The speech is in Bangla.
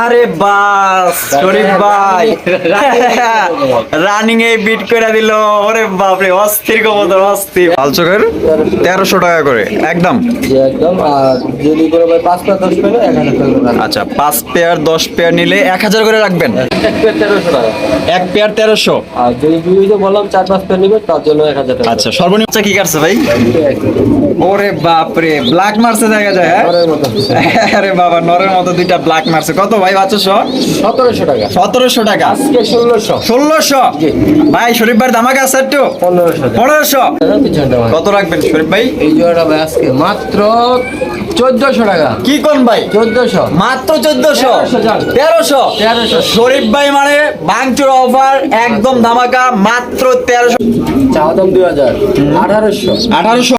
আরে বাস শরীফ ভাই রানিং এ বিট করে দিল। ওরে বাপরে, অস্থির কবুতর, অস্থির। লাল চোখের 1300 টাকা করে একদম। একদম। আর যদি করে ভাই 5 পেয়ার 10 পেয়ার 1000 টাকা। আচ্ছা, 5 পেয়ার 10 পেয়ার নিলে 1000 করে রাখবেন। এক পেয়ার 1300 টাকা। এক পেয়ার 1300। আর যদি দুইটা বললাম 4-5 পেয়ার নিবে তার জন্য 1000 টাকা। আচ্ছা, সর্বনিম্ন কি কাটছে ভাই? ওরে বাপরে, ব্ল্যাক মারছে দেখা যায়। হ্যাঁ, আরে বাবা, নরের মতো দুইটা ব্ল্যাক মারছে। কত ভাই বাচ্চা? 1700 টাকা। 1700 টাকা। আজকে 1600। 1600 ভাই। শরীফ ভাই ধামাকা আছে একটু। 1500 কত রাখবেন শরীফ ভাই? এই জোড়া ভাই আজকে মাত্র 1400 টাকা। কি কোন ভাই? 1400 মাত্র 1400। 1300 শরীফ ভাই মানে ভাঙচুর অফার, একদম ধামাকা, মাত্র 1300। চা দাম 2000। 1800।